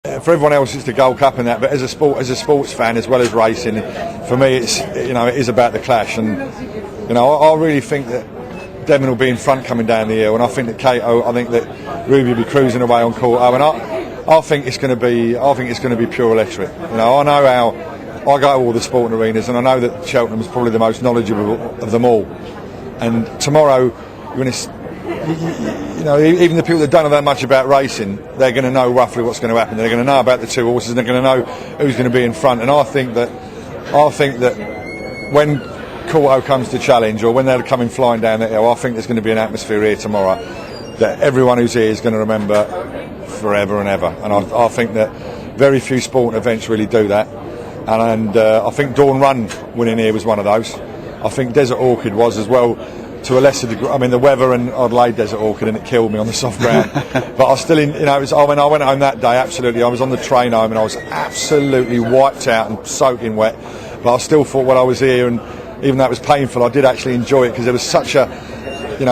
For everyone else, it's the Gold Cup and that. But as a sports fan as well as racing, for me, it is about the clash. And I really think that Denman will be in front coming down the hill, and I think that Cato, I think that Ruby will be cruising away on Chelteham, and I think it's going to be pure electric. I know how I go to all the sporting arenas, and I know that Cheltenham is probably the most knowledgeable of them all. And tomorrow, when it's even the people that don't know that much about racing, they're going to know roughly what's going to happen. They're going to know about the two horses, and they're going to know who's going to be in front. And I think that when Chelteham comes to challenge, or when they're coming flying down the hill, I think there's going to be an atmosphere here tomorrow that everyone who's here is going to remember forever and ever. And I think that very few sporting events really do that. And I think Dawn Run winning here was one of those. I think Desert Orchid was as well, to a lesser degree. I mean, the weather, and I'd laid Desert Orchid and it killed me on the soft ground. But I still, I went home that day, absolutely. I was on the train home and I was absolutely wiped out and soaking wet. But I still thought when I was here, and even though it was painful, I did actually enjoy it, because there was such a,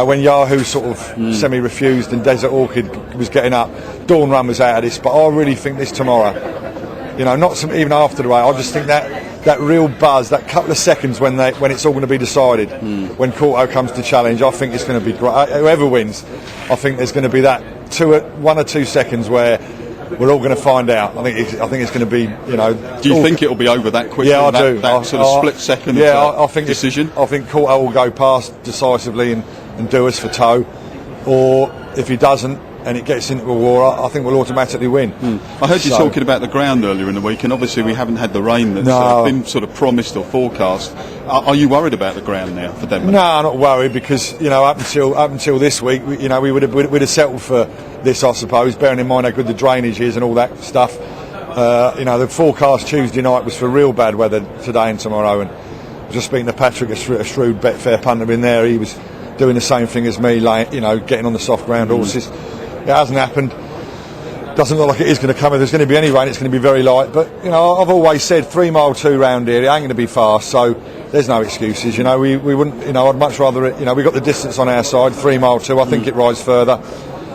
when Yahoo sort of semi-refused and Desert Orchid was getting up, Dawn Run was out of this. But I really think this tomorrow, even after the race, I just think that real buzz, that couple of seconds when it's all going to be decided, when Chelteham comes to challenge, I think it's going to be great. Whoever wins, I think there's going to be that 1 or 2 seconds where we're all going to find out. I think it's going to be, Do you think it'll be over that quickly? Yeah, I do. That sort of split second decision? I think Chelteham will go past decisively and do us for toe. Or if he doesn't, and it gets into a war, I think we'll automatically win. I heard you talking about the ground earlier in the week, and obviously we haven't had the rain that's been sort of promised or forecast. Are you worried about the ground now for Denman? No, I'm not worried, because up until this week, we would have settled for this, I suppose, bearing in mind how good the drainage is and all that stuff. The forecast Tuesday night was for real bad weather today and tomorrow, and just speaking to Patrick, a shrewd Betfair punter in there, he was doing the same thing as me, getting on the soft ground horses. It hasn't happened. Doesn't look like it is going to come. If there's going to be any rain, it's going to be very light. But I've always said 3 mile 2 round here, it ain't going to be fast. So there's no excuses. We wouldn't. I'd much rather it. We got the distance on our side, 3 mile 2. I think it rides further.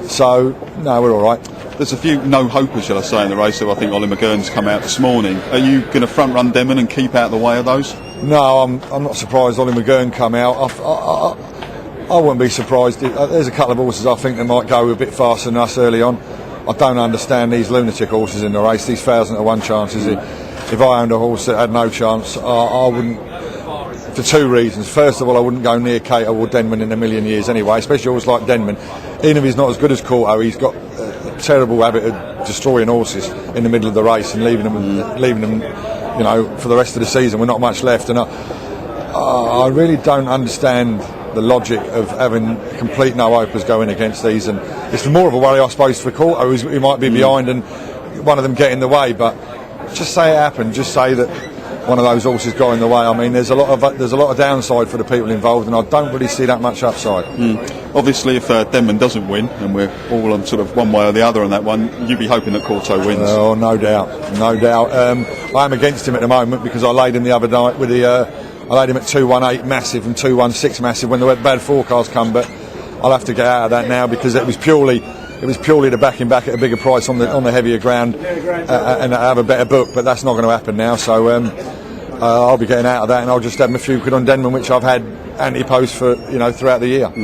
So no, we're all right. There's a few no-hopers, shall I say, in the race. So I think Ollie McGurn's come out this morning. Are you going to front run Denman and keep out of the way of those? No, I'm not surprised Ollie McGurn come out. I wouldn't be surprised. There's a couple of horses I think they might go a bit faster than us early on. I don't understand these lunatic horses in the race, these 1,000-to-1 chances. If I owned a horse that had no chance, I wouldn't, for 2 reasons. First of all, I wouldn't go near Cato or Denman in a million years anyway, especially a horse like Denman. Even if he's not as good as Chelteham, he's got a terrible habit of destroying horses in the middle of the race and leaving them, for the rest of the season with not much left. And I really don't understand the logic of having complete no-hopers going against these, and it's more of a worry, I suppose, for Chelteham, who might be behind and one of them get in the way. But just say it happened, just say that one of those horses got in the way. I mean, there's a lot of downside for the people involved, and I don't really see that much upside. Obviously, if Denman doesn't win, and we're all on sort of one way or the other on that one, you'd be hoping that Chelteham wins. Oh, no doubt. I am against him at the moment, because I laid him the other night with I laid him at 218 massive and 216 massive when the bad forecast come, but I'll have to get out of that now, because it was purely to back him back at a bigger price on the heavier ground and have a better book, but that's not going to happen now. So I'll be getting out of that, and I'll just have a few quid on Denman, which I've had anti-post for throughout the year.